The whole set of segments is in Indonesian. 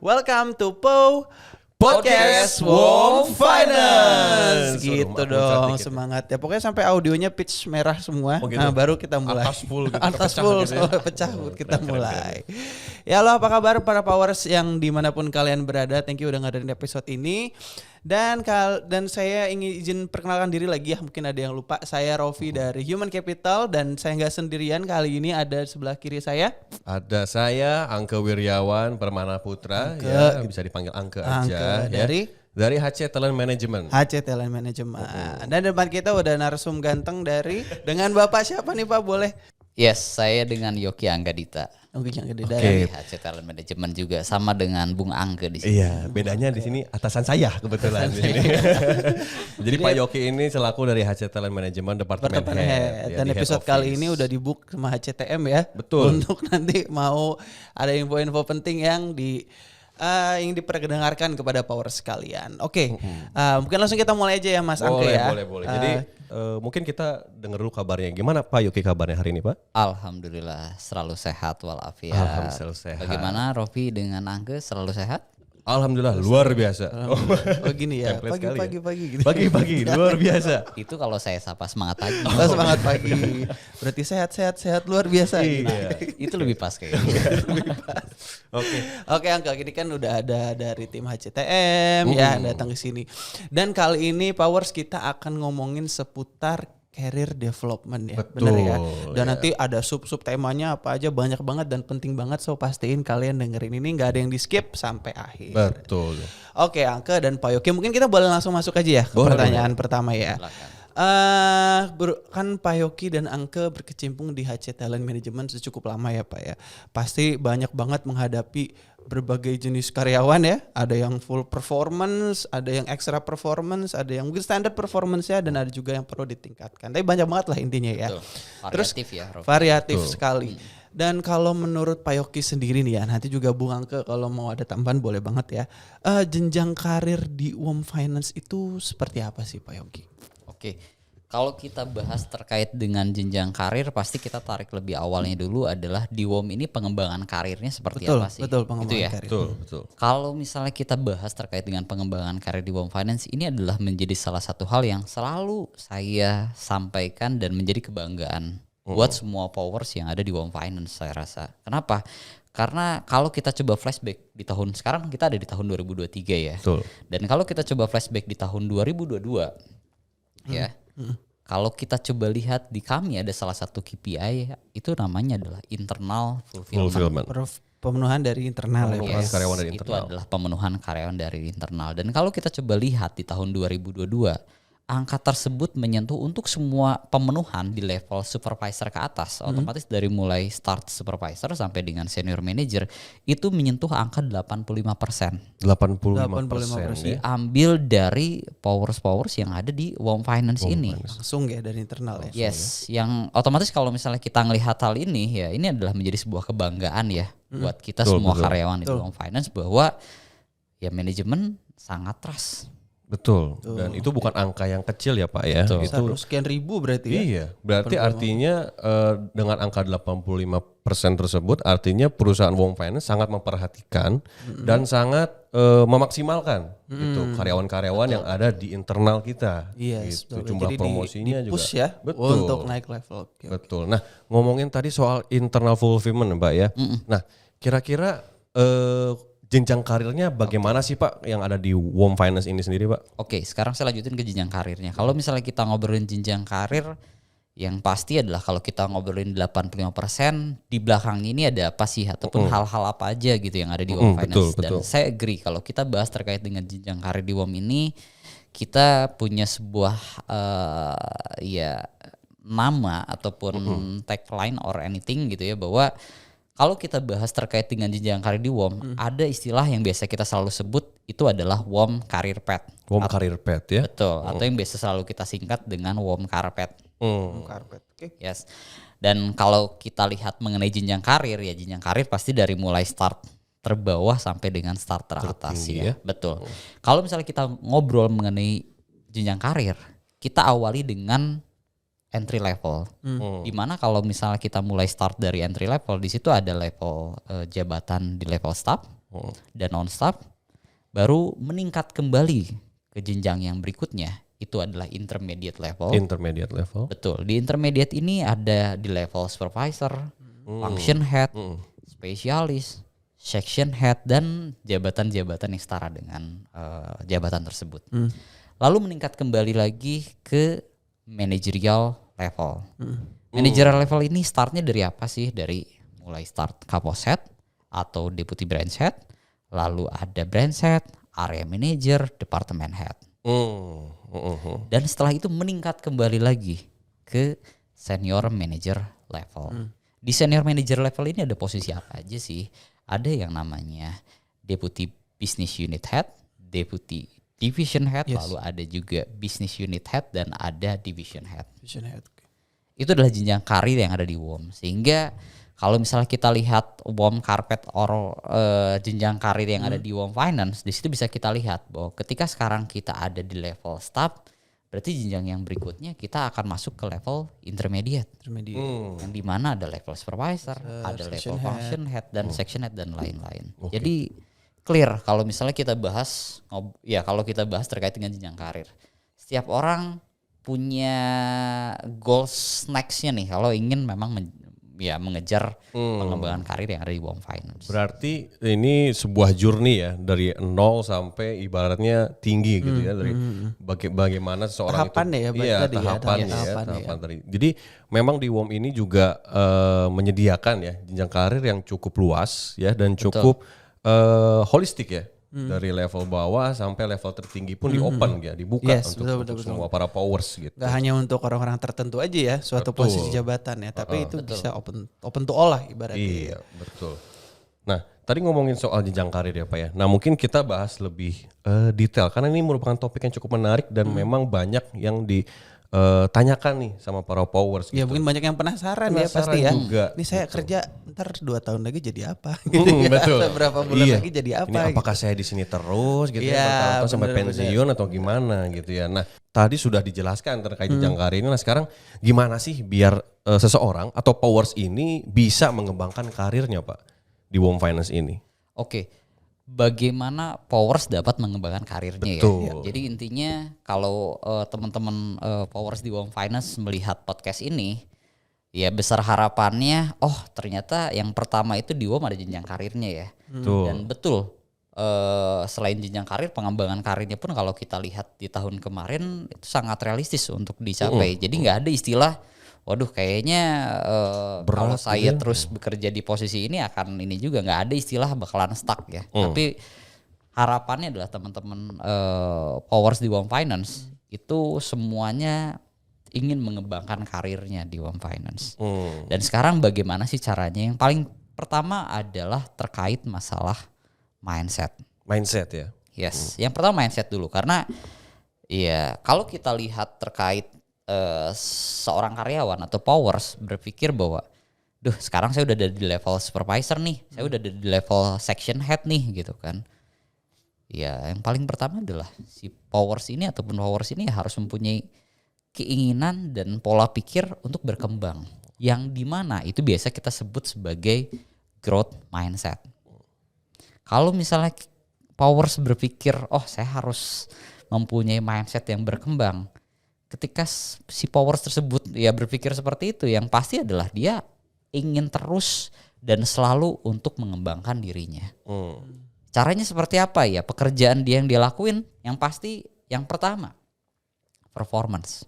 Welcome to Podcast Wom Finance. Gitu dong, semangat ya. Pokoknya sampai audionya pitch merah semua. Oh gitu. Nah, baru kita mulai. Atas full gitu. Atas full sampai pecah kita mulai. Ya halo, apa kabar para powers yang dimanapun kalian berada. Thank you udah ngadain episode ini. Dan saya ingin izin perkenalkan diri lagi ya. Mungkin ada yang lupa. Saya Rofi dari Human Capital. Dan saya nggak sendirian. Kali ini ada sebelah kiri saya. Ada saya Angke Wiryawan Permana Putra. Ya, bisa dipanggil Angke aja. Dari HC Talent Management. HC Talent Management. Dan depan kita udah narsum ganteng dengan Bapak siapa nih Pak, boleh? Yes, saya dengan Yoki Anggadita. Oke, yang gede Dari HC Talent Management juga sama dengan Bung Angke di sini. Iya, bedanya di sini atasan saya kebetulan di sini. Jadi Pak Yoki ini selaku dari HC Talent Management Departemen Head. Dan episode kali ini udah dibook sama HCTM ya. Betul. Untuk nanti mau ada info-info penting yang diperdengarkan kepada power sekalian. Oke, mungkin langsung kita mulai aja ya Mas Angke ya. Boleh. Jadi mungkin kita dengar dulu kabarnya. Gimana Pak Yoki kabarnya hari ini Pak? Alhamdulillah selalu sehat walafiat. Alhamdulillah selalu sehat. Bagaimana Rofi dengan Angke, selalu sehat? Alhamdulillah luar biasa. Oh gini ya, pagi-pagi gitu. Pagi-pagi luar biasa. Itu kalau saya sapa semangat pagi. Oh, semangat pagi. Berarti sehat luar biasa. Iya. Itu lebih pas kayaknya. Oke Angka, ini kan udah ada dari tim HCTM ya datang ke sini. Dan kali ini Powers kita akan ngomongin seputar career development ya. Betul, Bener ya. Dan ya. nanti ada sub temanya apa aja, banyak banget dan penting banget, so pastiin kalian dengerin ini nggak ada yang di skip sampai akhir. Betul. Oke Angka dan Pak Yoki, mungkin kita boleh langsung masuk aja ya ke pertanyaan pertama ya. Kan Pak Yoki dan Angke berkecimpung di HC Talent Management cukup lama ya Pak ya. Pasti banyak banget menghadapi berbagai jenis karyawan ya. Ada yang full performance, ada yang extra performance, ada yang mungkin standard performance ya, dan ada juga yang perlu ditingkatkan. Tapi banyak banget lah intinya ya. Betul. Variatif ya, Rofi. Variatif sekali. Dan kalau menurut Pak Yoki sendiri nih ya, nanti juga Bung Angke kalau mau ada tambahan boleh banget ya. Jenjang karir di WOM Finance itu seperti apa sih Pak Yoki? Oke, kalau kita bahas terkait dengan jenjang karir, pasti kita tarik lebih awalnya dulu adalah di WOM ini pengembangan karirnya seperti apa sih? Betul, pengembangan karir. Betul. Kalau misalnya kita bahas terkait dengan pengembangan karir di WOM Finance, ini adalah menjadi salah satu hal yang selalu saya sampaikan dan menjadi kebanggaan buat semua powers yang ada di WOM Finance, saya rasa. Kenapa? Karena kalau kita coba flashback di tahun sekarang, kita ada di tahun 2023 ya. Betul. Dan kalau kita coba flashback di tahun 2022 ya. Kalau kita coba lihat di kami ada salah satu KPI itu namanya adalah internal fulfillment. Pemenuhan dari internal ya. Pemenuhan karyawan dari Itu internal. adalah pemenuhan karyawan dari internal. Dan kalau kita coba lihat di tahun 2022, angka tersebut menyentuh untuk semua pemenuhan di level supervisor ke atas. Otomatis dari mulai start supervisor sampai dengan senior manager itu menyentuh angka 85%. 85%. Ya. Diambil dari powers yang ada di WOM Finance ini. Langsung ya dari internal ya. Yes, yang otomatis kalau misalnya kita ngelihat hal ini ya, ini adalah menjadi sebuah kebanggaan ya buat kita semua karyawan di WOM Finance bahwa ya manajemen sangat trust. Betul. Dan itu bukan angka yang kecil ya Pak ya. Betul. Itu sekian ribu berarti ya. Iya, berarti artinya dengan angka 85% tersebut artinya perusahaan WOM Finance sangat memperhatikan dan sangat memaksimalkan itu karyawan-karyawan yang ada di internal kita. Yes, gitu. betul. Jumlah Jadi promosinya di juga. push ya untuk naik level. Betul. Nah, ngomongin tadi soal internal fulfillment Mbak ya. Nah, kira-kira jenjang karirnya bagaimana sih Pak yang ada di WOM Finance ini sendiri Pak? Oke, sekarang saya lanjutin ke jenjang karirnya. Kalau misalnya kita ngobrolin jenjang karir, yang pasti adalah kalau kita ngobrolin 85%, di belakang ini ada apa sih ataupun hal-hal apa aja gitu yang ada di WOM Finance. Dan saya agree kalau kita bahas terkait dengan jenjang karir di WOM ini, kita punya sebuah nama ataupun tagline or anything gitu ya, bahwa kalau kita bahas terkait dengan jenjang karir di WOM, ada istilah yang biasa kita selalu sebut itu adalah WOM Career Path. WOM Career Path ya? Betul, atau yang biasa selalu kita singkat dengan WOM Carpet. Karpet. Oke. Yes. Dan kalau kita lihat mengenai jenjang karir ya, jenjang karir pasti dari mulai start terbawah sampai dengan start teratas ya. Betul. Kalau misalnya kita ngobrol mengenai jenjang karir, kita awali dengan entry level. Dimana kalau misalnya kita mulai start dari entry level, di situ ada level jabatan di level staff, dan non-stop, baru meningkat kembali ke jenjang yang berikutnya, itu adalah intermediate level. Intermediate level. Betul, di intermediate ini ada di level supervisor, function head, spesialis, section head, dan jabatan-jabatan yang setara dengan jabatan tersebut. Lalu meningkat kembali lagi ke managerial level. Managerial level ini startnya dari apa sih? Dari mulai start kapos head atau deputy branch head, lalu ada branch head, area manager, department head. Dan setelah itu meningkat kembali lagi ke senior manager level. Di senior manager level ini ada posisi apa aja sih? Ada yang namanya deputy business unit head, deputy division head, lalu ada juga business unit head, dan ada division head. Vision head. Itu adalah jenjang karir yang ada di WOM. Sehingga kalau misalnya kita lihat WOM carpet or jenjang karir yang ada di WOM Finance, di situ bisa kita lihat bahwa ketika sekarang kita ada di level staff, berarti jenjang yang berikutnya kita akan masuk ke level intermediate. Yang dimana ada level supervisor, ada level function head, dan section head, dan lain-lain. Jadi clear kalau misalnya kita bahas, kalau kita bahas terkait dengan jenjang karir. Setiap orang punya goals next-nya nih kalau ingin memang mengejar pengembangan karir yang ada di WOM Finance. Berarti ini sebuah journey ya, dari 0 sampai ibaratnya tinggi gitu ya, dari bagaimana seseorang tahapan itu tahapan tadi. Jadi memang di WOM ini juga menyediakan ya jenjang karir yang cukup luas ya, dan cukup holistik ya. Dari level bawah sampai level tertinggi pun di open ya, dibuka untuk semua para powers gitu. Gak hanya untuk orang-orang tertentu aja ya suatu posisi jabatan ya, tapi itu bisa open to all lah ibaratnya. Iya, betul. Nah, tadi ngomongin soal jenjang karir ya Pak ya. Nah, mungkin kita bahas lebih detail karena ini merupakan topik yang cukup menarik dan memang banyak yang tanyakan nih sama para powers Ya gitu. mungkin banyak yang penasaran ya pasti ya. Juga, ini saya kerja ntar 2 tahun lagi jadi apa gitu ya. Betul. Berapa bulan lagi jadi apa Ini apakah saya di sini terus gitu ya, atau sampai pensiun atau gimana gitu ya. Nah, tadi sudah dijelaskan terkait jenjang karir ini. Nah, sekarang gimana sih biar seseorang atau powers ini bisa mengembangkan karirnya Pak di WOM Finance ini? Oke. Bagaimana powers dapat mengembangkan karirnya ya. Jadi intinya kalau teman-teman powers di WOM Finance melihat podcast ini, ya besar harapannya, ternyata yang pertama itu di WOM ada jenjang karirnya ya. Dan betul, selain jenjang karir, pengembangan karirnya pun kalau kita lihat di tahun kemarin itu sangat realistis untuk dicapai. Jadi nggak ada istilah, waduh kayaknya kalau saya terus bekerja di posisi ini akan ini juga, nggak ada istilah bakalan stuck ya. Tapi harapannya adalah teman-teman powers di WOM Finance itu semuanya ingin mengembangkan karirnya di WOM Finance. Dan sekarang bagaimana sih caranya? Yang paling pertama adalah terkait masalah mindset. Mindset ya. Yes, yang pertama mindset dulu, karena ya kalau kita lihat terkait seorang karyawan atau powers berpikir bahwa sekarang saya udah ada di level supervisor nih, saya udah ada di level section head nih gitu kan. Ya yang paling pertama adalah si powers ini ataupun powers ini harus mempunyai keinginan dan pola pikir untuk berkembang, yang dimana itu biasa kita sebut sebagai growth mindset. Kalau misalnya powers berpikir saya harus mempunyai mindset yang berkembang, ketika si powers tersebut ya berpikir seperti itu, yang pasti adalah dia ingin terus dan selalu untuk mengembangkan dirinya. Caranya seperti apa ya? Pekerjaan dia yang dia lakuin, yang pasti yang pertama performance.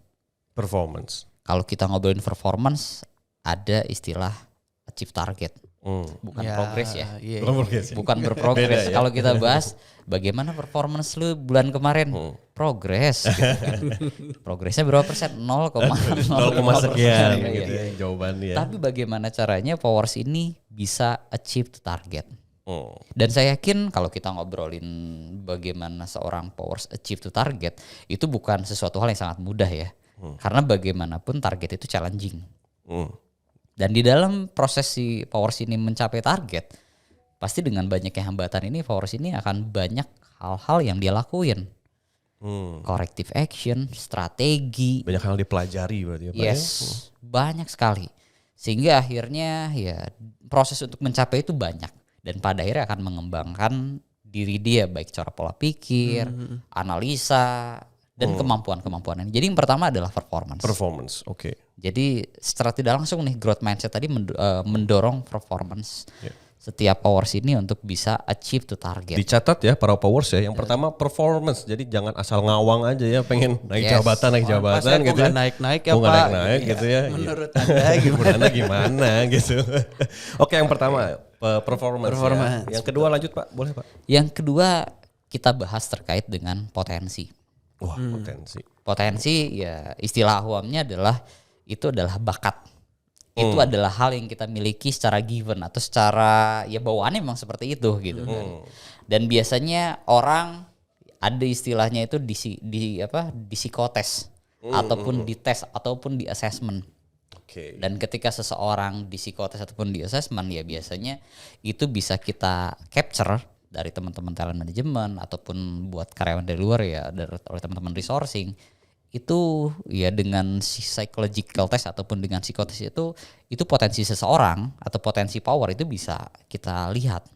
Kalau kita ngobrolin performance, ada istilah achieve target. Bukan progres ya. Bukan berprogres. Ya. Kalau kita bahas bagaimana performance lu bulan kemarin, progres gitu kan. Progresnya berapa persen? 0,0 sekian gitu ya jawabannya. Tapi bagaimana caranya powers ini bisa achieve the target? Dan saya yakin kalau kita ngobrolin bagaimana seorang powers achieve the target, itu bukan sesuatu hal yang sangat mudah ya. Karena bagaimanapun target itu challenging. Dan di dalam proses si powers ini mencapai target, pasti dengan banyaknya hambatan ini, powers ini akan banyak hal-hal yang dia lakuin. Corrective action, strategi. Banyak hal dipelajari berarti ya Pak. Yes, banyak sekali. Sehingga akhirnya ya proses untuk mencapai itu banyak. dan pada akhirnya akan mengembangkan diri dia baik cara pola pikir, analisa dan kemampuan-kemampuan ini. Jadi yang pertama adalah performance. Performance, oke. Jadi secara tidak langsung nih growth mindset tadi mendorong performance setiap powers ini untuk bisa achieve to target. Dicatat ya para powers ya. Yang pertama performance. Jadi jangan asal ngawang aja ya, pengen naik jabatan Pasti gitu ya. naik-naik ya Mau nggak Pak. naik-naik gitu ya. Menurut Anda gimana? Menurut Anda gimana gitu. Oke, yang pertama performance. Performance, Ya. Yang kedua lanjut Pak, boleh Pak? Yang kedua kita bahas terkait dengan potensi. Wah, potensi. Potensi ya istilah awamnya itu adalah bakat. Itu adalah hal yang kita miliki secara given atau secara ya bawaannya memang seperti itu gitu kan. Dan biasanya orang ada istilahnya itu di psikotes ataupun di tes ataupun di assessment. Oke. Dan ketika seseorang di psikotes ataupun di assessment ya biasanya itu bisa kita capture dari teman-teman talent management ataupun buat karyawan dari luar ya oleh teman-teman resourcing. Itu ya dengan psychological test ataupun dengan psikotes itu potensi seseorang atau potensi power itu bisa kita lihat.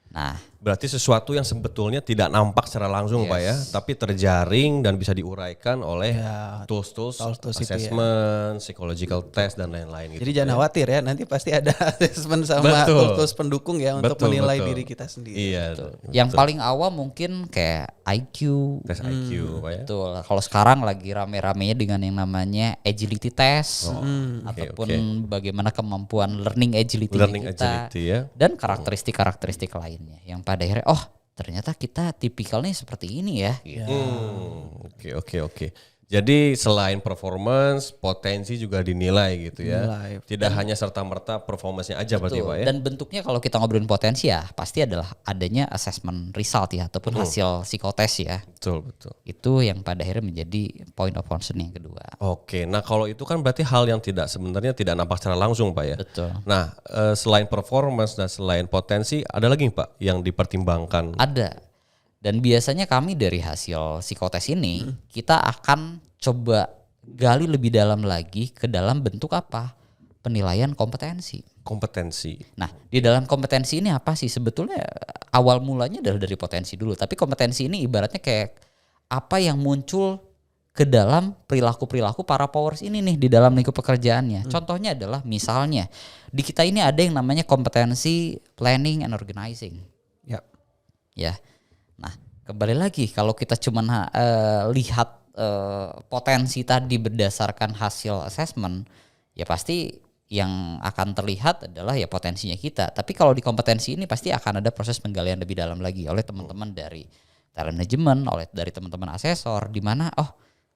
Nah, Berarti sesuatu yang sebetulnya tidak nampak secara langsung Pak ya, tapi terjaring dan bisa diuraikan oleh tools-tools, assessment, psychological test dan lain-lain gitu. Jadi jangan khawatir ya, nanti pasti ada assessment sama tools pendukung ya untuk menilai diri kita sendiri. Iya. yang paling awal mungkin kayak IQ. Tes IQ Pak ya. Betul. Kalau sekarang lagi rame-ramenya dengan yang namanya agility test ataupun bagaimana kemampuan learning agility kita ya. dan karakteristik lainnya yang pada akhirnya ternyata kita tipikalnya seperti ini ya. Oke. Jadi selain performance, potensi juga dinilai gitu ya. Tidak hanya serta-merta performance-nya aja berarti Pak ya. Dan bentuknya kalau kita ngobrolin potensi ya pasti adalah adanya assessment result ya ataupun hasil psikotes ya. Betul. Itu yang pada akhirnya menjadi point of concern yang kedua. Oke, nah kalau itu kan berarti hal yang sebenarnya tidak nampak secara langsung Pak ya. Betul. Nah selain performance dan selain potensi ada lagi Pak yang dipertimbangkan? Ada. Dan biasanya kami dari hasil psikotes ini kita akan coba gali lebih dalam lagi ke dalam bentuk apa? Penilaian kompetensi. Nah, di dalam kompetensi ini apa sih? Sebetulnya awal mulanya adalah dari potensi dulu. Tapi kompetensi ini ibaratnya kayak apa yang muncul ke dalam perilaku-perilaku para powers ini nih di dalam lingkup pekerjaannya. Contohnya adalah misalnya di kita ini ada yang namanya kompetensi planning and organizing. Ya. Nah, kembali lagi kalau kita cuma lihat potensi tadi berdasarkan hasil assessment, ya pasti yang akan terlihat adalah ya potensinya kita. Tapi kalau di kompetensi ini pasti akan ada proses penggalian lebih dalam lagi oleh teman-teman dari talent management, dari teman-teman asesor, di mana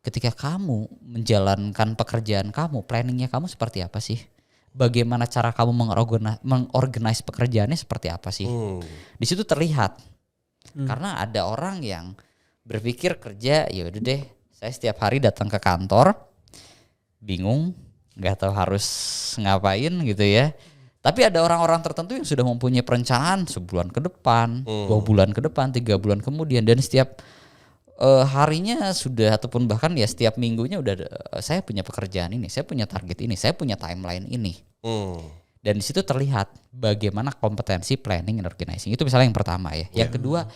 ketika kamu menjalankan pekerjaan kamu, planningnya kamu seperti apa sih? Bagaimana cara kamu mengorganize pekerjaannya seperti apa sih? Di situ terlihat. Karena ada orang yang berpikir kerja ya udah deh, saya setiap hari datang ke kantor bingung, nggak tahu harus ngapain gitu ya. Tapi ada orang-orang tertentu yang sudah mempunyai perencanaan sebulan ke depan, 2 bulan ke depan, 3 bulan kemudian, dan setiap harinya sudah ataupun bahkan ya setiap minggunya udah saya punya pekerjaan ini, saya punya target ini, saya punya timeline ini. Dan di situ terlihat bagaimana kompetensi planning and organizing. Itu misalnya yang pertama ya. Yang kedua,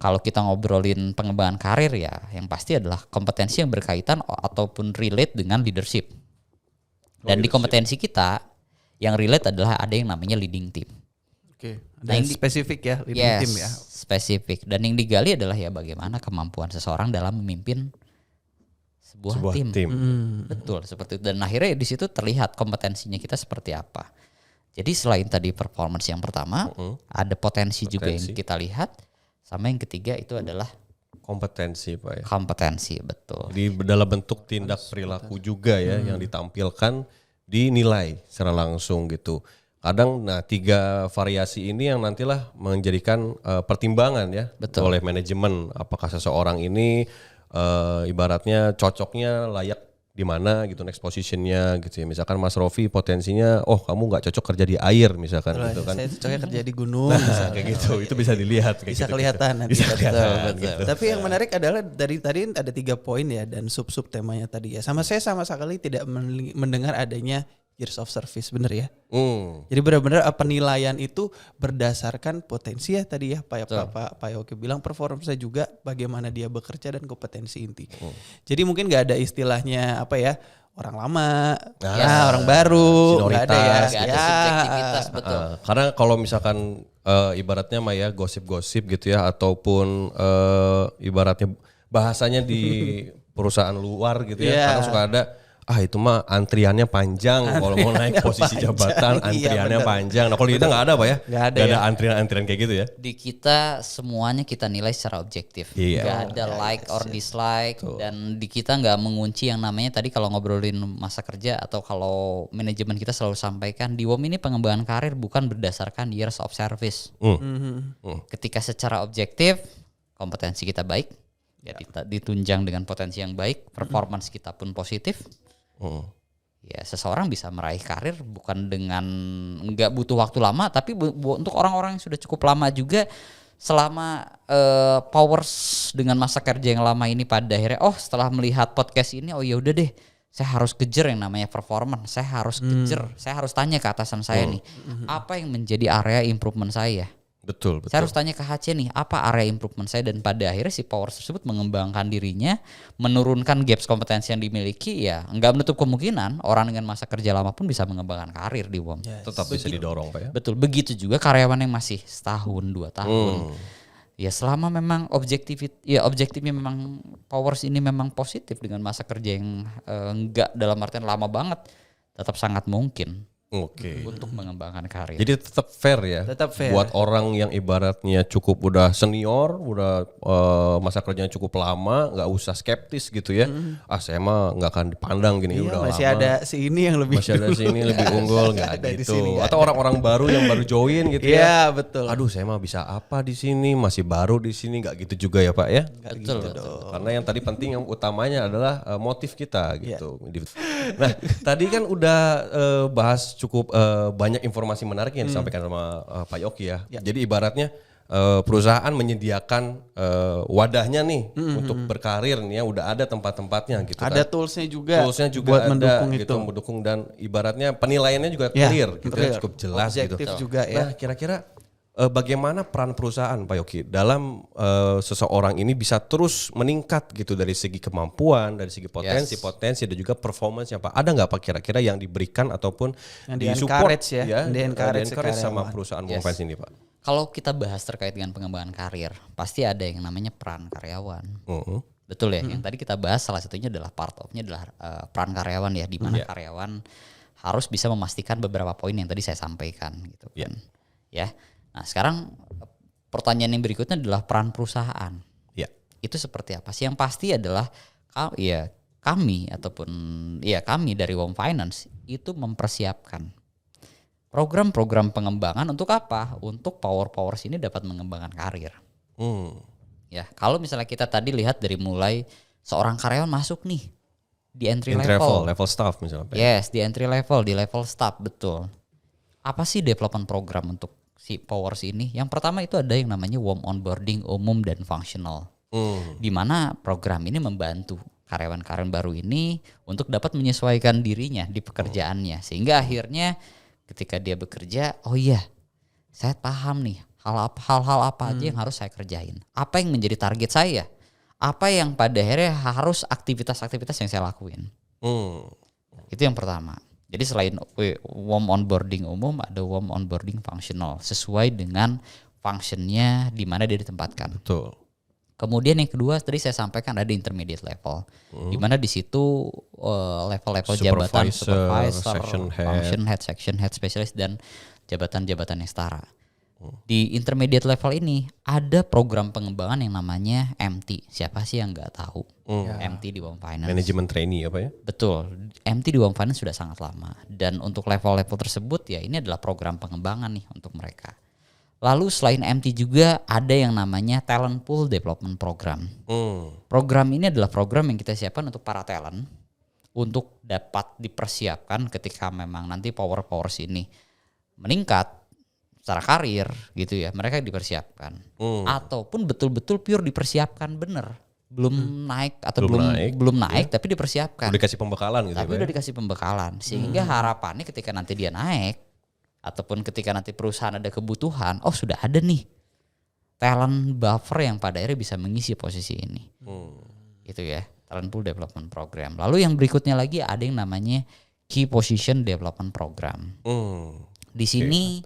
kalau kita ngobrolin pengembangan karir ya, yang pasti adalah kompetensi yang berkaitan ataupun relate dengan leadership. Dan di kompetensi kita yang relate adalah ada yang namanya leading team. Oke. Dan spesifik ya leading team ya. Spesifik. Dan yang digali adalah ya bagaimana kemampuan seseorang dalam memimpin sebuah tim. Betul, seperti itu. Dan akhirnya di situ terlihat kompetensinya kita seperti apa. Jadi selain tadi performance yang pertama, ada potensi juga yang kita lihat, sama yang ketiga itu adalah kompetensi Pak ya. Kompetensi, betul. Di dalam bentuk tindak perilaku juga ya yang ditampilkan, dinilai secara langsung gitu. Kadang 3 variasi ini yang nantilah menjadikan pertimbangan ya. Betul. Oleh manajemen, apakah seseorang ini ibaratnya cocoknya layak di mana gitu, next positionnya gitu ya. Misalkan Mas Rofi potensinya, kamu nggak cocok kerja di air misalkan gitu kan. Saya cocoknya kerja di gunung. Kayak gitu, itu bisa dilihat. Bisa gitu, kelihatan nanti. Bisa kelihatan. Betul. Tapi yang menarik adalah dari tadi ada 3 poin ya dan sub temanya tadi ya. Sama saya sama sekali tidak mendengar adanya years of service, bener ya? Hmm. Jadi benar-benar penilaian itu berdasarkan potensi ya tadi ya Pak Yogi bilang, performance juga bagaimana dia bekerja dan kompetensi inti. Jadi mungkin nggak ada istilahnya apa ya, orang lama, orang baru, nggak ada ya. Gak ada subjektivitas, betul. Karena kalau misalkan ibaratnya mah ya gosip-gosip gitu ya, ataupun ibaratnya bahasanya di perusahaan luar gitu ya, kadang suka ada itu mah antriannya panjang kalau mau naik posisi jabatan, antriannya panjang. Nah kalau di kita nggak ada Pak ya? Nggak ada ada antrian-antrian kayak gitu ya? Di kita semuanya kita nilai secara objektif. Iya. Gak ada like or dislike. Dan di kita nggak mengunci yang namanya tadi kalau ngobrolin masa kerja atau kalau manajemen kita selalu sampaikan di WOM ini pengembangan karir bukan berdasarkan years of service. Ketika secara objektif kompetensi kita baik, ya ditunjang dengan potensi yang baik, performance kita pun positif. Ya seseorang bisa meraih karir bukan dengan nggak butuh waktu lama, tapi untuk orang-orang yang sudah cukup lama juga selama powers dengan masa kerja yang lama ini pada akhirnya setelah melihat podcast ini ya udah deh, saya harus kejar yang namanya performance, saya harus kejar, saya harus tanya ke atasan saya nih apa yang menjadi area improvement saya. Betul. Saya harus tanya ke HC nih, apa area improvement saya, dan pada akhirnya si powers tersebut mengembangkan dirinya, menurunkan gaps kompetensi yang dimiliki, ya nggak menutup kemungkinan orang dengan masa kerja lama pun bisa mengembangkan karir di WOM. Tetap bisa didorong Pak ya. Betul, begitu juga karyawan yang masih setahun, 2 tahun. Ya selama memang objektifnya memang powers ini memang positif dengan masa kerja yang enggak dalam artian lama banget, tetap sangat mungkin. Oke. Untuk mengembangkan karir. Jadi tetap fair ya. Tetap fair. Buat orang yang ibaratnya cukup udah senior, udah masa kerjanya cukup lama, nggak usah skeptis gitu ya. Saya mah nggak akan dipandang gini, udah masih lama. ada si ini yang lebih Masih ada sini lebih unggul nggak ada di gitu. sini, nggak Atau orang-orang baru yang baru join gitu ya. Iya betul. Aduh saya mah bisa apa di sini, masih baru di sini, nggak gitu juga ya Pak ya. Betul. Karena yang tadi penting yang utamanya adalah motif kita gitu. Nah tadi kan udah bahas cukup banyak informasi menarik yang disampaikan sama Pak Yogi ya. Jadi ibaratnya perusahaan menyediakan wadahnya nih untuk berkarir nih ya, udah ada tempat-tempatnya gitu ada kan. toolsnya juga ada buat mendukung gitu, itu. mendukung, dan ibaratnya penilaiannya juga clear gitu ya, cukup jelas objektif gitu. juga ya. Nah kira-kira bagaimana peran perusahaan Pak Yogi dalam seseorang ini bisa terus meningkat gitu dari segi kemampuan, dari segi potensi dan juga performance-nya Pak. Ada nggak Pak kira-kira yang diberikan ataupun yang disupport di-encourage ya, di-encourage di-encourage sama perusahaan WOM Finance ini Pak? Kalau kita bahas terkait dengan pengembangan karir, pasti ada yang namanya peran karyawan. Betul ya, yang tadi kita bahas salah satunya adalah part of-nya adalah peran karyawan ya, di mana karyawan harus bisa memastikan beberapa poin yang tadi saya sampaikan gitu kan. Ya. Nah, sekarang pertanyaan yang berikutnya adalah peran perusahaan. Ya. Itu seperti apa sih? Yang pasti adalah kami dari WOM Finance itu mempersiapkan program-program pengembangan untuk apa? Untuk powers ini dapat mengembangkan karir. Ya, kalau misalnya kita tadi lihat dari mulai seorang karyawan masuk nih di entry level staff misalnya. Yes, di entry level, di level staff, betul. Apa sih development program untuk si powers ini? Yang pertama itu ada yang namanya WOM onboarding umum dan functional. Di mana program ini membantu karyawan-karyawan baru ini untuk dapat menyesuaikan dirinya di pekerjaannya, sehingga akhirnya ketika dia bekerja, saya paham nih hal-hal apa aja yang harus saya kerjain. Apa yang menjadi target saya? Apa yang pada akhirnya harus aktivitas-aktivitas yang saya lakuin. Itu yang pertama. Jadi selain WOM onboarding umum, ada WOM onboarding functional sesuai dengan functionnya di mana dia ditempatkan. Betul. Kemudian yang kedua tadi saya sampaikan ada intermediate level, di mana di situ level-level jabatan supervisor, function head, section head, specialist, dan jabatan-jabatan yang setara. Di intermediate level ini ada program pengembangan yang namanya MT. Siapa sih yang nggak tahu MT di WOM Finance? Manajemen trainee apa ya? Betul, MT di WOM Finance sudah sangat lama. Dan untuk level-level tersebut ya ini adalah program pengembangan nih untuk mereka. Lalu selain MT juga ada yang namanya Talent Pool Development Program. Program ini adalah program yang kita siapkan untuk para talent untuk dapat dipersiapkan ketika memang nanti powers ini meningkat secara karir gitu ya, mereka dipersiapkan. Ataupun betul-betul pure dipersiapkan bener naik atau Belum naik. tapi dipersiapkan. Udah dikasih pembekalan gitu Tapi ya. udah dikasih pembekalan sehingga harapannya ketika nanti dia naik ataupun ketika nanti perusahaan ada kebutuhan, oh sudah ada nih talent buffer yang pada akhirnya bisa mengisi posisi ini. Gitu ya, talent pool development program. Lalu yang berikutnya lagi ada yang namanya key position development program. Di sini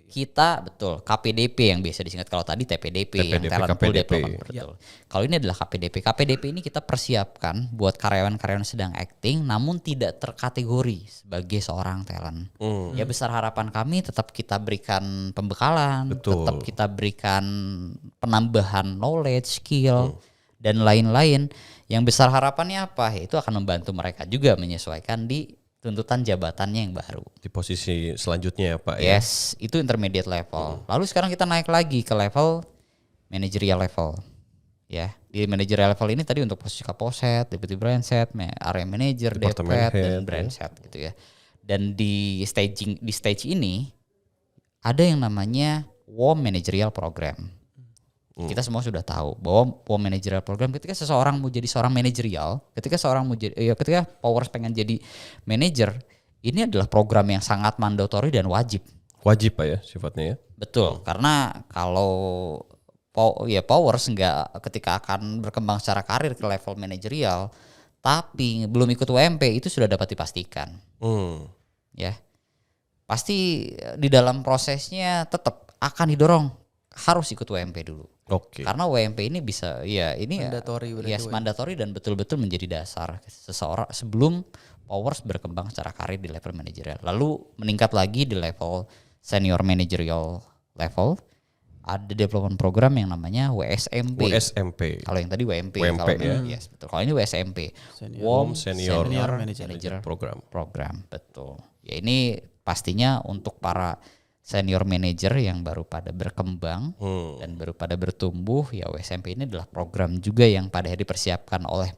kita betul KPDP yang biasa disingkat, kalau tadi TPDP yang talent pool KPDP. development, betul. Kalau ini adalah KPDP. KPDP ini kita persiapkan buat karyawan-karyawan sedang acting namun tidak terkategori sebagai seorang talent. Ya besar harapan kami tetap kita berikan pembekalan, Betul. tetap kita berikan penambahan knowledge, skill dan lain-lain. Yang besar harapannya apa? Itu akan membantu mereka juga menyesuaikan di tuntutan jabatannya yang baru. Di posisi selanjutnya ya Pak ya. Yes, itu intermediate level. Lalu sekarang kita naik lagi ke level managerial level. Ya, di managerial level ini tadi untuk posisi kaposet, deputy brand set, area manager, Department depret head, dan brand set gitu ya. Dan di stage ini ada yang namanya WOM managerial program. Kita semua sudah tahu bahwa WOM managerial program ketika seseorang mau jadi seorang manajerial, ketika Powers pengen jadi manager, ini adalah program yang sangat mandatori dan wajib. Wajib Pak ya sifatnya ya. Betul, karena kalau Powers nggak ketika akan berkembang secara karir ke level manajerial, tapi belum ikut WMP itu sudah dapat dipastikan. Ya, pasti di dalam prosesnya tetap akan didorong harus ikut WMP dulu. Oke. Karena WMP ini bisa Mandatory berarti WMP. mandatory dan betul-betul menjadi dasar seseorang sebelum Powers berkembang secara karir di level manajerial. Lalu meningkat lagi di level senior managerial level, ada development program yang namanya WSMP. WSMP. Kalau yang tadi WMP, WMP kalau ya. yes, betul. Kalau ini WSMP. WOM Senior Manager Program. betul. Ya ini pastinya untuk para senior manager yang baru pada berkembang dan baru pada bertumbuh, ya WSMP ini adalah program juga yang pada akhirnya dipersiapkan oleh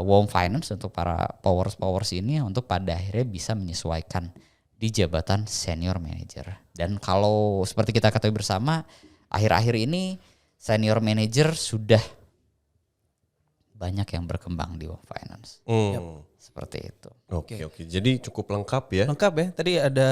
WOM Finance untuk para powers ini untuk pada akhirnya bisa menyesuaikan di jabatan senior manager. Dan kalau seperti kita ketahui bersama, akhir-akhir ini senior manager sudah banyak yang berkembang di WOM Finance. Seperti itu. Oke. Jadi cukup lengkap ya. Lengkap ya. Tadi ada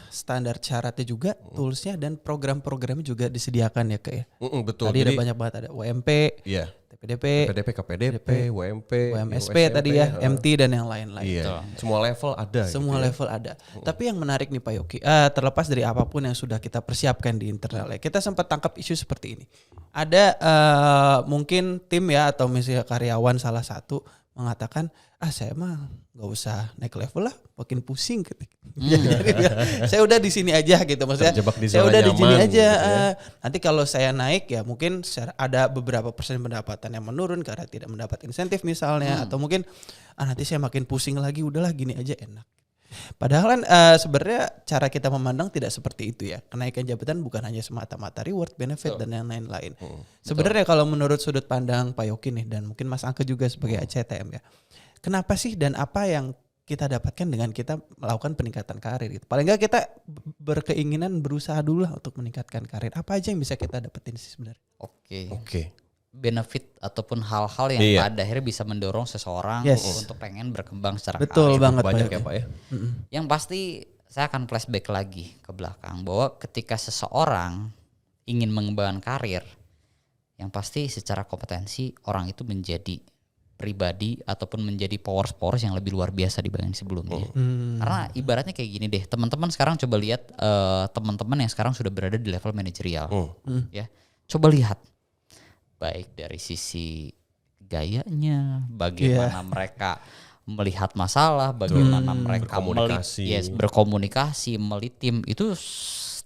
standar syaratnya juga, toolsnya dan program-programnya juga disediakan ya ya. Betul. Tadi ada banyak banget, ada WMP, Iya. TPDP, KPDP, WMP, WMSP tadi ya, MT dan yang lain-lain. Iya. Semua level ada. Semua gitu ya. level ada. Tapi yang menarik nih Pak Yoki, terlepas dari apapun yang sudah kita persiapkan di internal, kita sempat tangkap isu seperti ini. Ada mungkin tim ya atau misalnya karyawan salah satu mengatakan, saya mah nggak usah naik level lah, makin pusing. Saya udah di sini aja gitu, maksudnya. Terjebak di Saya zona udah di sini nyaman aja. gitu ya. Nanti kalau saya naik ya mungkin ada beberapa persen pendapatan yang menurun karena tidak mendapat insentif misalnya, atau mungkin nanti saya makin pusing lagi, udahlah gini aja enak. Padahal kan sebenarnya cara kita memandang tidak seperti itu ya. Kenaikan jabatan bukan hanya semata-mata reward, benefit dan yang lain-lain. Sebenarnya kalau menurut sudut pandang Pak Yoki nih dan mungkin Mas Angke juga sebagai ACTM ya. Kenapa sih dan apa yang kita dapatkan dengan kita melakukan peningkatan karir gitu. Paling enggak kita berkeinginan berusaha dulu lah untuk meningkatkan karir. Apa aja yang bisa kita dapetin sih sebenarnya? Oke. Benefit ataupun hal-hal yang pada akhirnya bisa mendorong seseorang untuk pengen berkembang secara Betul karir. banget Banyak Pak ya Pak ya. Yang pasti saya akan flashback lagi ke belakang bahwa ketika seseorang ingin mengembangkan karir, yang pasti secara kompetensi orang itu menjadi pribadi ataupun menjadi powers yang lebih luar biasa dibanding sebelumnya. Karena ibaratnya kayak gini deh, teman-teman sekarang coba lihat teman-teman yang sekarang sudah berada di level manajerial, ya, coba lihat baik dari sisi gayanya, bagaimana mereka melihat masalah, bagaimana mereka berkomunikasi, melit tim, itu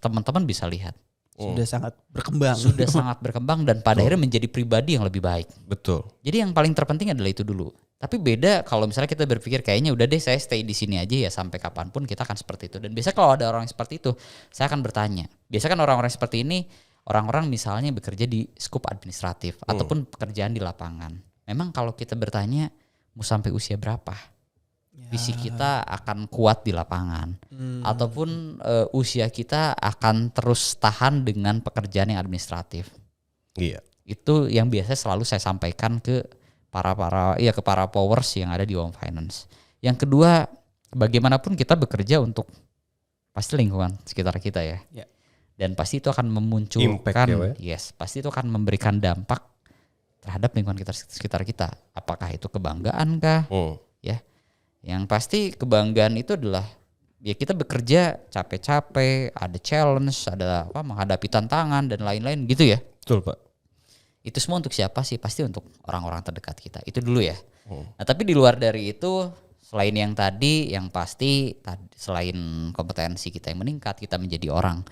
teman-teman bisa lihat. Sudah sangat berkembang. Sudah sangat berkembang dan pada akhirnya menjadi pribadi yang lebih baik. Betul. Jadi yang paling terpenting adalah itu dulu. Tapi beda kalau misalnya kita berpikir kayaknya udah deh saya stay di sini aja ya sampai kapanpun kita akan seperti itu. Dan biasa kalau ada orang seperti itu, saya akan bertanya. Biasa kan orang-orang seperti ini, orang-orang misalnya bekerja di skup administratif ataupun pekerjaan di lapangan. Memang kalau kita bertanya mau sampai usia berapa? Visi kita akan kuat di lapangan ataupun usia kita akan terus tahan dengan pekerjaan yang administratif. Iya. Itu yang biasa selalu saya sampaikan ke para powers yang ada di Wom Finance. Yang kedua, bagaimanapun kita bekerja untuk pasti lingkungan sekitar kita ya. Ya. Dan pasti itu akan memunculkan Impact ya, Pak? pasti itu akan memberikan dampak terhadap lingkungan sekitar kita. Apakah itu kebanggaan kah? Ya. Yang pasti kebanggaan itu adalah ya kita bekerja capek-capek, ada challenge, ada menghadapi tantangan dan lain-lain gitu ya. Betul, Pak. Itu semua untuk siapa sih? Pasti untuk orang-orang terdekat kita. Itu dulu ya. Nah, tapi di luar dari itu, selain yang tadi, yang pasti selain kompetensi kita yang meningkat, kita menjadi orang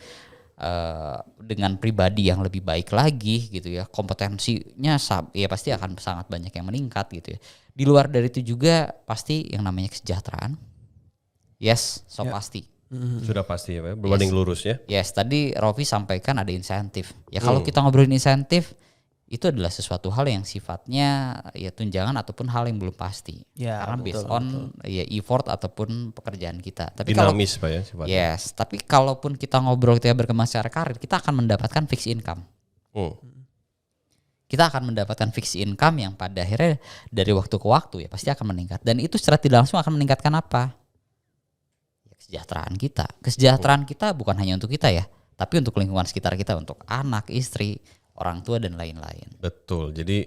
dengan pribadi yang lebih baik lagi gitu ya. Kompetensinya ya pasti akan sangat banyak yang meningkat gitu ya. Di luar dari itu juga pasti yang namanya kesejahteraan. Yes, pasti. Sudah pasti ya, Pak. Berbanding lurus ya. Yes, tadi Rofi sampaikan ada insentif. Ya kalau kita ngobrolin insentif, itu adalah sesuatu hal yang sifatnya ya tunjangan ataupun hal yang belum pasti. Ya, Karena betul, based on ya effort ataupun pekerjaan kita. Tapi Dinamis, Pak ya sifatnya. yes, tapi kalaupun kita ngobrol kita berkembang secara karir, kita akan mendapatkan fixed income. Kita akan mendapatkan fixed income yang pada akhirnya dari waktu ke waktu ya pasti akan meningkat. Dan itu secara tidak langsung akan meningkatkan apa? Ya, kesejahteraan kita. Kesejahteraan kita bukan hanya untuk kita ya, tapi untuk lingkungan sekitar kita, untuk anak, istri, orang tua dan lain-lain. Betul. Jadi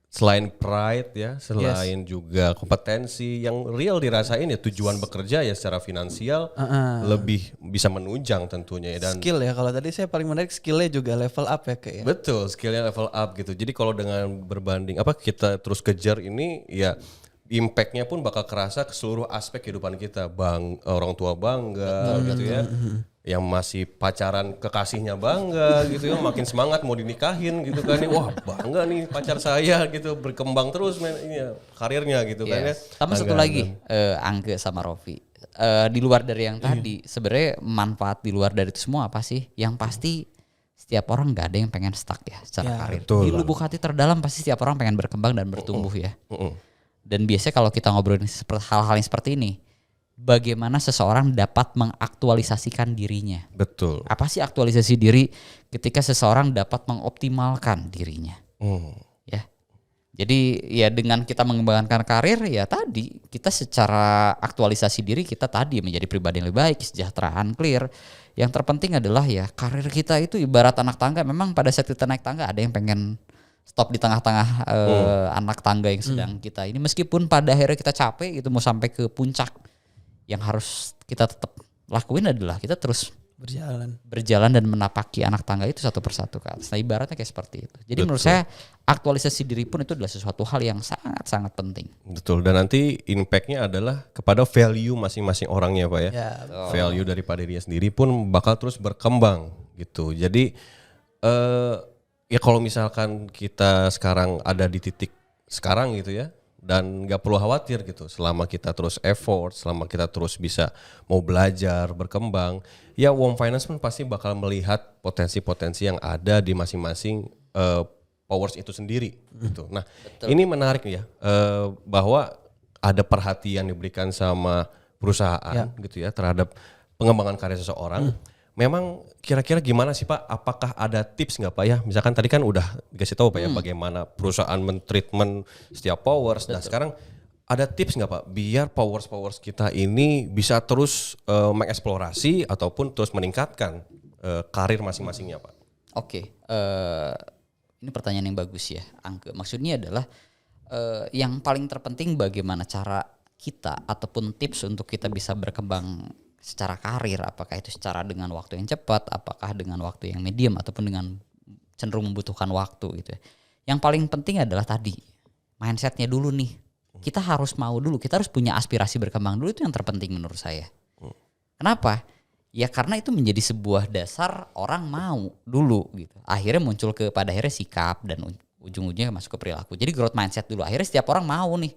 selain pride ya, selain juga kompetensi yang real dirasain ya, tujuan bekerja ya secara finansial lebih bisa menunjang tentunya ya. Dan Skill ya, kalau tadi saya paling menarik skillnya juga level up ya kayak. betul, skillnya level up gitu. Jadi kalau dengan berbanding kita terus kejar ini ya, impactnya pun bakal kerasa ke seluruh aspek kehidupan kita. Orang tua bangga gitu ya. Yang masih pacaran kekasihnya bangga gitu ya, makin semangat mau dinikahin gitu kan ya. Wah, bangga nih pacar saya gitu, berkembang terus karirnya gitu kan ya. Sama satu lagi Angge sama Rofi. Di luar dari yang tadi, sebenarnya manfaat di luar dari itu semua apa sih? Yang pasti setiap orang nggak ada yang pengen stuck ya secara karir. betul Di lubuk hati terdalam pasti setiap orang pengen berkembang dan bertumbuh ya. Dan biasanya kalau kita ngobrolin hal-hal yang seperti ini, bagaimana seseorang dapat mengaktualisasikan dirinya. Betul. Apa sih aktualisasi diri? Ketika seseorang dapat mengoptimalkan dirinya. Ya. Jadi ya dengan kita mengembangkan karir ya tadi kita secara aktualisasi diri kita tadi menjadi pribadi yang lebih baik, kesejahteraan clear. Yang terpenting adalah ya karir kita itu ibarat anak tangga. Memang pada saat kita naik tangga ada yang pengen stop di tengah-tengah anak tangga yang sedang kita ini. Meskipun pada akhirnya kita capek itu mau sampai ke puncak, yang harus kita tetap lakuin adalah kita terus berjalan dan menapaki anak tangga itu satu persatu ke atas. Nah ibaratnya kayak seperti itu. Jadi menurut saya aktualisasi diri pun itu adalah sesuatu hal yang sangat-sangat penting. Betul, dan nanti impactnya adalah kepada value masing-masing orangnya Pak ya. Value daripada dirinya sendiri pun bakal terus berkembang gitu. Jadi ya kalau misalkan kita sekarang ada di titik sekarang gitu ya, dan gak perlu khawatir gitu, selama kita terus effort, selama kita terus bisa mau belajar, berkembang, ya Wom Finance pun pasti bakal melihat potensi-potensi yang ada di masing-masing powers itu sendiri gitu. Nah ini menarik ya, bahwa ada perhatian diberikan sama perusahaan gitu ya terhadap pengembangan karya seseorang. Memang kira-kira gimana sih Pak? Apakah ada tips nggak Pak ya? Misalkan tadi kan udah dikasih tahu Pak ya bagaimana perusahaan men-treatment setiap powers. Nah sekarang ada tips nggak Pak biar powers kita ini bisa terus mengeksplorasi ataupun terus meningkatkan karir masing-masingnya Pak? Oke, ini pertanyaan yang bagus ya Angke. Maksudnya adalah yang paling terpenting bagaimana cara kita ataupun tips untuk kita bisa berkembang secara karir, apakah itu secara dengan waktu yang cepat, apakah dengan waktu yang medium ataupun dengan cenderung membutuhkan waktu gitu ya. Yang paling penting adalah tadi mindsetnya dulu nih. Kita harus mau dulu, kita harus punya aspirasi berkembang dulu, itu yang terpenting menurut saya. Kenapa? Ya karena itu menjadi sebuah dasar orang mau dulu gitu. Akhirnya muncul pada akhirnya sikap dan ujung-ujungnya masuk ke perilaku. Jadi growth mindset dulu. Akhirnya setiap orang mau nih.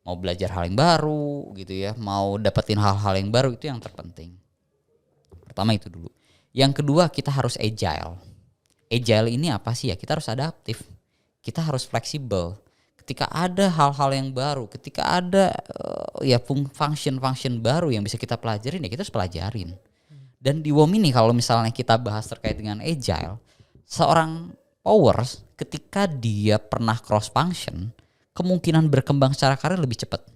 Mau belajar hal yang baru gitu ya, mau dapetin hal-hal yang baru, itu yang terpenting. Pertama itu dulu. Yang kedua kita harus agile. Agile ini apa sih ya? Kita harus adaptif. Kita harus fleksibel. Ketika ada hal-hal yang baru, ketika ada function baru yang bisa kita pelajarin ya kita harus pelajarin. Dan di WOM ini kalau misalnya kita bahas terkait dengan agile, seorang powers ketika dia pernah cross function, kemungkinan berkembang secara karir lebih cepat.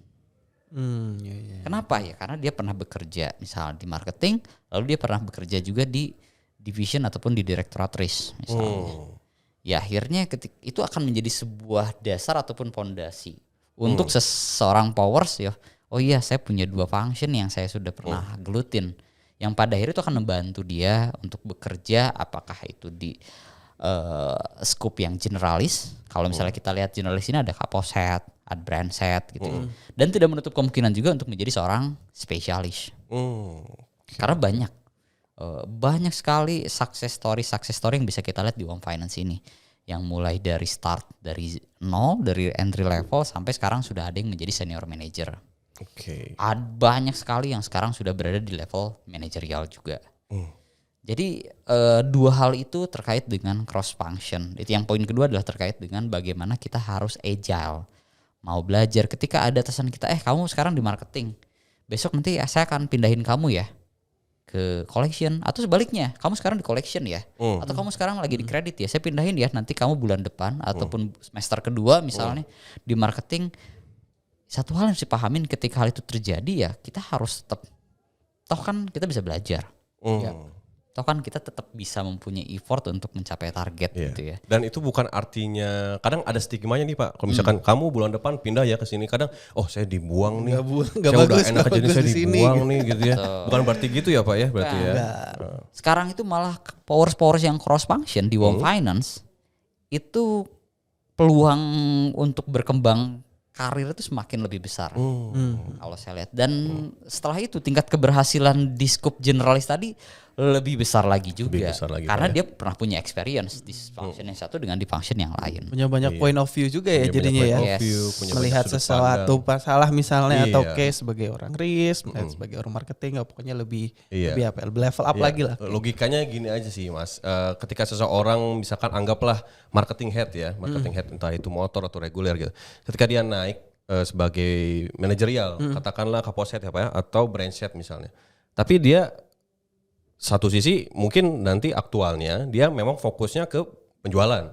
Iya. Kenapa ya? Karena dia pernah bekerja misalnya di marketing, lalu dia pernah bekerja juga di division ataupun di direktorat risk misalnya. Ya akhirnya itu akan menjadi sebuah dasar ataupun fondasi untuk seseorang powers ya. Oh iya, saya punya 2 function yang saya sudah pernah gelutin, yang pada akhirnya itu akan membantu dia untuk bekerja, apakah itu di scope yang generalis. Kalau misalnya kita lihat generalis ini ada kaposet, ada brand set gitu. Dan tidak menutup kemungkinan juga untuk menjadi seorang spesialis. Karena banyak sekali success story yang bisa kita lihat di Wom Finance ini. Yang mulai dari start dari nol, dari entry level sampai sekarang sudah ada yang menjadi senior manager. Ada banyak sekali yang sekarang sudah berada di level manajerial juga. Jadi 2 hal itu terkait dengan cross function. Itu yang poin kedua adalah terkait dengan bagaimana kita harus agile. Mau belajar ketika ada atasan kita, kamu sekarang di marketing, besok nanti saya akan pindahin kamu ya ke collection, atau sebaliknya kamu sekarang di collection ya, atau kamu sekarang lagi di kredit ya, saya pindahin ya nanti kamu bulan depan ataupun semester kedua misalnya di marketing. Satu hal yang harus dipahamin ketika hal itu terjadi ya, kita harus tetap, toh kan kita bisa belajar, ya. Toh kan kita tetap bisa mempunyai effort untuk mencapai target gitu ya. Dan itu bukan artinya, kadang ada stigmanya nih Pak, kalau misalkan kamu bulan depan pindah ya ke sini, kadang saya dibuang nih, Gak saya bagus, udah enak jadi saya dibuang nih gitu ya. Bukan berarti gitu ya Pak ya, berarti ya. Sekarang itu malah powers yang cross function di Wom Finance itu peluang untuk berkembang karir itu semakin lebih besar kalau saya lihat. Dan setelah itu tingkat keberhasilan di scope generalis tadi lebih besar lagi juga. Karena dia pernah punya experience di function yang satu dengan di function yang lain. Punya banyak point of view juga ya jadinya ya. Melihat sesuatu masalah misalnya atau case sebagai orang risk, sebagai orang marketing, pokoknya lebih level up lagi lah. Logikanya gini aja sih Mas. Ketika seseorang misalkan anggaplah marketing head ya, entah itu motor atau reguler gitu. Ketika dia naik sebagai manajerial, katakanlah kaposet ya Pak ya, atau brand set misalnya. Tapi dia satu sisi mungkin nanti aktualnya dia memang fokusnya ke penjualan,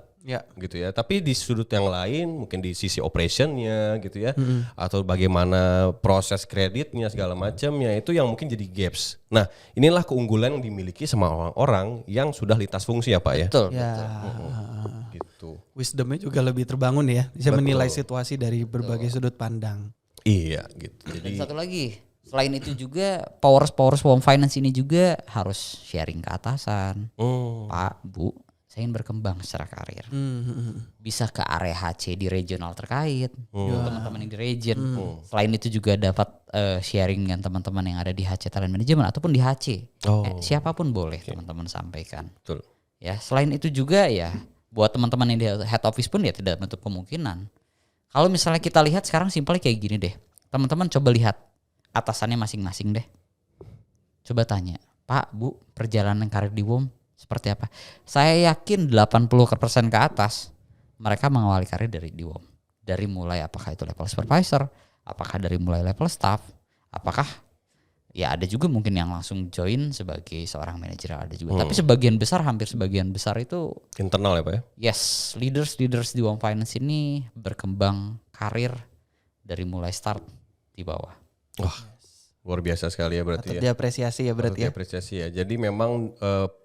gitu ya. Tapi di sudut yang lain mungkin di sisi operationnya gitu ya, atau bagaimana proses kreditnya segala macamnya itu yang mungkin jadi gaps. Nah inilah keunggulan yang dimiliki sama orang-orang yang sudah lintas fungsi ya Pak ya. Betul. Gitu. Wisdomnya juga lebih terbangun ya, bisa menilai situasi dari berbagai sudut pandang. Iya gitu. Dan satu lagi, selain itu juga powers Wom Finance ini juga harus sharing ke atasan. Pak, Bu, saya ingin berkembang secara karir. Bisa ke area HC di regional terkait, teman-teman yang di region. Selain itu juga dapat sharing dengan teman-teman yang ada di HC Talent Management ataupun di HC. Siapapun boleh teman-teman sampaikan. Betul. Ya, selain itu juga ya buat teman-teman yang di head office pun ya tidak menutup kemungkinan. Kalau misalnya kita lihat sekarang simpelnya kayak gini deh. Teman-teman coba lihat atasannya masing-masing deh. Coba tanya, Pak, Bu, perjalanan karir di WOM seperti apa? Saya yakin 80% ke atas mereka mengawali karir dari di WOM. Dari mulai apakah itu level supervisor, apakah dari mulai level staff, apakah ya ada juga mungkin yang langsung join sebagai seorang manajer, ada juga. Tapi hampir sebagian besar itu internal ya Pak ya? Yes, leaders di WOM Finance ini berkembang karir dari mulai start di bawah. Wah, luar biasa sekali ya berarti Patut ya. diapresiasi ya berarti ya. Diapresiasi ya. Jadi memang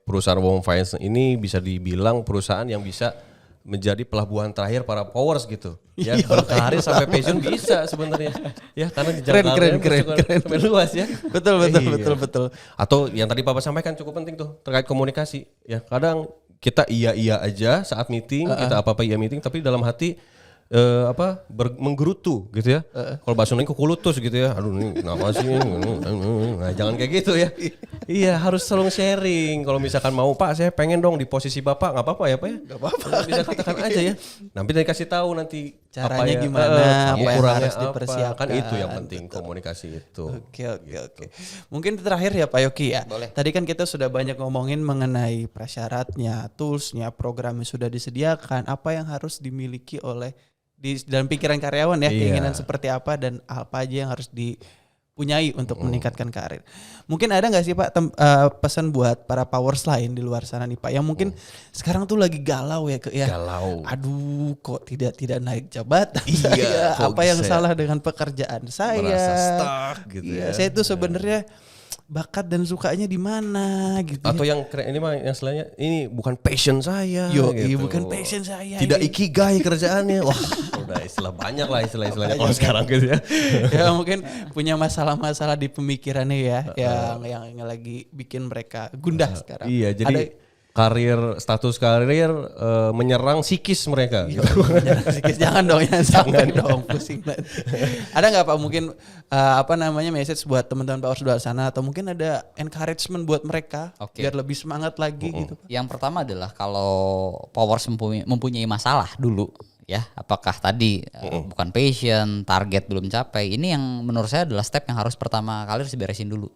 perusahaan Wom Finance ini bisa dibilang perusahaan yang bisa menjadi pelabuhan terakhir para powers gitu. Ya, berkarir sampai pensiun bisa sebenarnya. Ya, karena jenjang karirnya keren luas ya. Betul. Atau yang tadi Papa sampaikan cukup penting tuh terkait komunikasi. Ya, kadang kita iya aja saat meeting, kita apa iya meeting, tapi dalam hati menggerutu gitu ya. Kalau bahasa Sunda kukulutus gitu ya. Aduh ini kenapa sih? Nah, jangan kayak gitu ya. Iya, harus selalu sharing. Kalau misalkan mau Pak, saya pengen dong di posisi Bapak, enggak apa-apa ya Pak ya? Enggak apa-apa. Bisa katakan aja ya. Nanti dikasih tahu nanti caranya apa gimana, apa yang harus apa. dipersiapkan. Kan itu yang penting, komunikasi itu. Oke. Mungkin terakhir ya Pak Yoki ya. Boleh. Tadi kan kita sudah banyak ngomongin mengenai prasyaratnya, toolsnya, program yang sudah disediakan, apa yang harus dimiliki oleh dalam pikiran karyawan ya, keinginan seperti apa dan apa aja yang harus punyai untuk meningkatkan karir. Mungkin ada nggak sih Pak pesan buat para powers lain di luar sana nih Pak yang mungkin sekarang tuh lagi galau ya Galau. Aduh kok tidak naik jabatan Iya, saya, kok apa yang bisa salah dengan pekerjaan saya. merasa stuck gitu Iya, ya. saya tuh sebenarnya bakat dan sukanya di mana gitu. Atau yang keren ini mah yang selainnya ini bukan passion saya. Yo, gitu. bukan passion saya. Tidak ini. ikigai kerjaannya. Wah, udah istilah banyak lah istilah-istilahnya kalau sekarang gitu ya. Ya mungkin punya masalah-masalah di pemikirannya ya yang lagi bikin mereka gundah sekarang. Iya, jadi status karir menyerang psikis mereka. Gitu. Jangan dong, jangan sampai dong pusing banget. Ada nggak Pak mungkin message buat teman-teman Powers di luar sana atau mungkin ada encouragement buat mereka biar lebih semangat lagi gitu Pak? Yang pertama adalah kalau Powers mempunyai masalah dulu ya, apakah tadi bukan passion, target belum capai, ini yang menurut saya adalah step yang harus pertama kali harus diberesin dulu.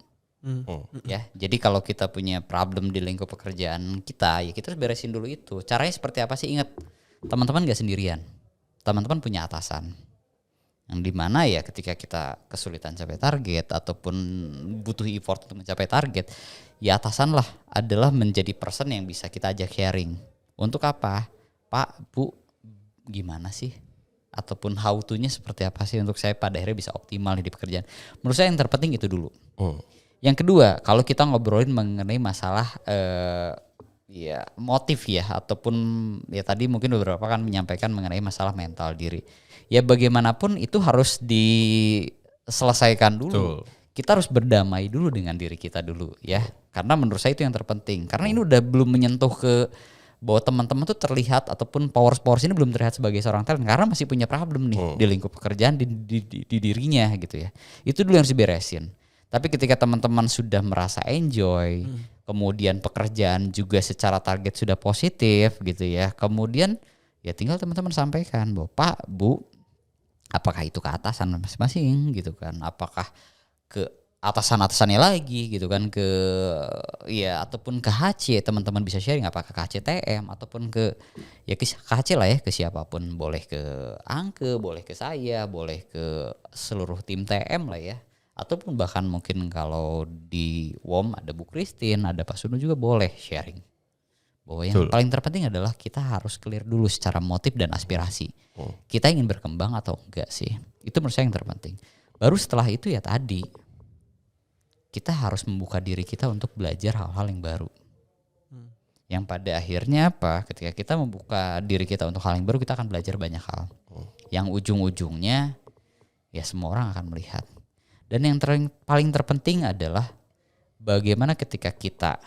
Ya, jadi kalau kita punya problem di lingkup pekerjaan kita, ya kita harus beresin dulu itu. Caranya seperti apa sih? Ingat, teman-teman gak sendirian. Teman-teman punya atasan. Yang dimana ya ketika kita kesulitan capai target ataupun butuh effort untuk mencapai target, ya atasan lah adalah menjadi person yang bisa kita ajak sharing. Untuk apa? Pak, Bu, gimana sih? Ataupun how to-nya seperti apa sih untuk saya pada akhirnya bisa optimal di pekerjaan. Menurut saya yang terpenting itu dulu. Yang kedua, kalau kita ngobrolin mengenai masalah ya motif ya, ataupun ya tadi mungkin beberapa kan menyampaikan mengenai masalah mental diri. Ya bagaimanapun itu harus diselesaikan dulu. Betul. Kita harus berdamai dulu dengan diri kita dulu ya. Karena menurut saya itu yang terpenting. Karena ini udah belum menyentuh ke bahwa teman-teman tuh terlihat ataupun powers ini belum terlihat sebagai seorang talent karena masih punya problem nih di lingkup pekerjaan di dirinya gitu ya. Itu dulu yang harus diberesin. Tapi ketika teman-teman sudah merasa enjoy, kemudian pekerjaan juga secara target sudah positif gitu ya. Kemudian ya tinggal teman-teman sampaikan bahwa Pak, Bu, apakah itu ke atasan masing-masing gitu kan? Apakah ke atasan-atasannya lagi gitu kan, ke ya ataupun ke HC, teman-teman bisa sharing apakah ke HCTM ataupun ke HC lah ya, ke siapapun, boleh ke Angke, boleh ke saya, boleh ke seluruh tim TM lah ya. Ataupun bahkan mungkin kalau di WOM ada Bu Christine, ada Pak Sunu juga boleh sharing. Bahwa yang paling terpenting adalah kita harus clear dulu secara motif dan aspirasi. Kita ingin berkembang atau enggak sih? Itu menurut saya yang terpenting. Baru setelah itu ya tadi, kita harus membuka diri kita untuk belajar hal-hal yang baru. Yang pada akhirnya apa? Ketika kita membuka diri kita untuk hal yang baru, kita akan belajar banyak hal. Yang ujung-ujungnya ya semua orang akan melihat. Dan yang paling terpenting adalah bagaimana ketika kita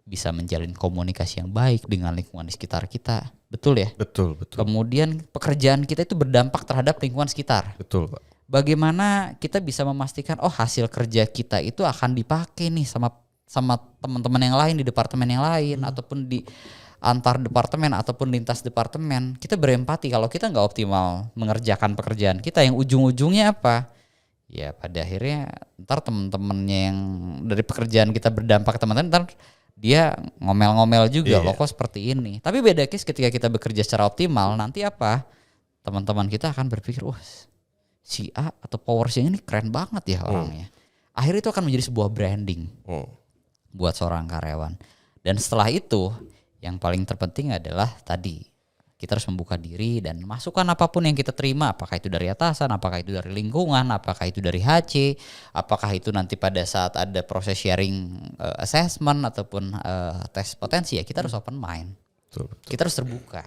bisa menjalin komunikasi yang baik dengan lingkungan di sekitar kita. Betul ya? Betul. Kemudian pekerjaan kita itu berdampak terhadap lingkungan sekitar. Betul, Pak. Bagaimana kita bisa memastikan hasil kerja kita itu akan dipakai nih sama teman-teman yang lain di departemen yang lain ataupun di antar departemen ataupun lintas departemen. Kita berempati kalau kita nggak optimal mengerjakan pekerjaan kita, yang ujung-ujungnya apa? Ya pada akhirnya ntar teman-temannya yang dari pekerjaan kita berdampak ke teman-teman, ntar dia ngomel-ngomel juga loh kok seperti ini. Tapi beda case ketika kita bekerja secara optimal, nanti apa? Teman-teman kita akan berpikir, wah si A atau Powers yang ini keren banget ya orangnya. Akhirnya itu akan menjadi sebuah branding buat seorang karyawan. Dan setelah itu yang paling terpenting adalah tadi, kita harus membuka diri dan masukan apapun yang kita terima, apakah itu dari atasan, apakah itu dari lingkungan, apakah itu dari HC, apakah itu nanti pada saat ada proses sharing assessment ataupun tes potensi, ya kita harus open mind. Betul. Kita harus terbuka.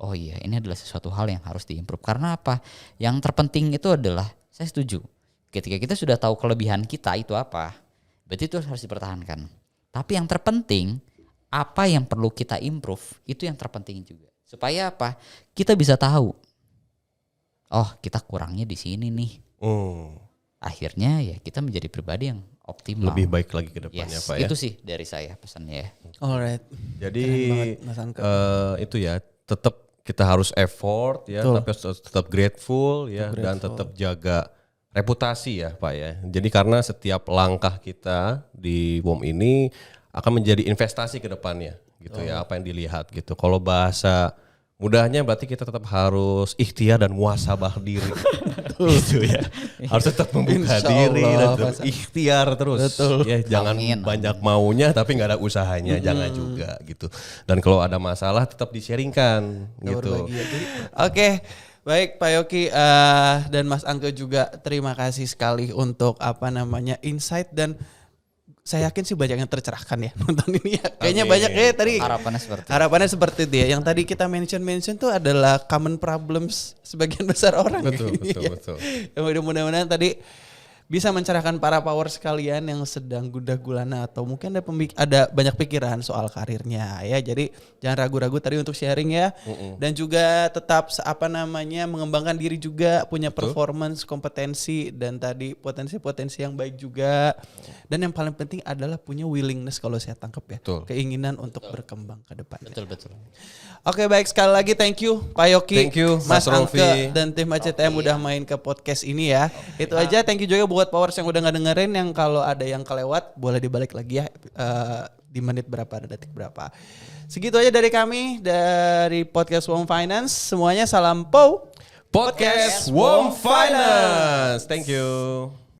Oh iya, ini adalah sesuatu hal yang harus diimprove. Karena apa? Yang terpenting itu adalah, saya setuju, ketika kita sudah tahu kelebihan kita itu apa, berarti itu harus dipertahankan. Tapi yang terpenting, apa yang perlu kita improve, itu yang terpenting juga. Supaya apa? Kita bisa tahu. Oh, kita kurangnya di sini nih. Akhirnya ya kita menjadi pribadi yang optimal. Lebih baik lagi ke depannya, Pak ya. Itu sih dari saya pesannya ya. Alright. Jadi banget, itu ya, tetap kita harus effort ya, tapi tetap grateful ya, dan tetap jaga reputasi ya, Pak ya. Jadi karena setiap langkah kita di WOM ini akan menjadi investasi ke depannya gitu ya, apa yang dilihat gitu. Kalau bahasa mudahnya berarti kita tetap harus ikhtiar dan muhasabah diri Gitu ya. Harus tetap membuka Insya diri dan Allah, tetap ikhtiar terus. Ya, jangan Amin. banyak maunya tapi nggak ada usahanya, jangan juga gitu. Dan kalau ada masalah tetap di-sharingkan gitu. Berbagi ya. Oke, baik Pak Yoki dan Mas Angga juga terima kasih sekali untuk insight dan saya yakin sih banyak yang tercerahkan ya nonton ini ya. Kayaknya Amin. banyak ya tadi Harapannya itu seperti ya. Yang tadi kita mention tuh adalah common problems sebagian besar orang. Betul. Ya, mudah-mudahan tadi bisa mencerahkan para power sekalian yang sedang gundah gulana atau mungkin ada banyak pikiran soal karirnya ya. Jadi jangan ragu-ragu tadi untuk sharing ya. Dan juga tetap mengembangkan diri juga, punya performance, kompetensi dan tadi potensi-potensi yang baik juga. Dan yang paling penting adalah punya willingness kalau saya tangkap ya. Betul. Keinginan untuk berkembang ke depan. betul. Oke, baik, sekali lagi thank you Pak Yoki, Thank you, Mas Mas Rofi. Angke dan tim ACTM udah main ke podcast ini ya. Itu aja, thank you juga buat Powers yang udah ngedengerin, yang kalau ada yang kelewat boleh dibalik lagi ya di menit berapa, detik berapa. Segitu aja dari kami dari podcast Wom Finance. Semuanya salam POW. Podcast Wom Finance. Thank you.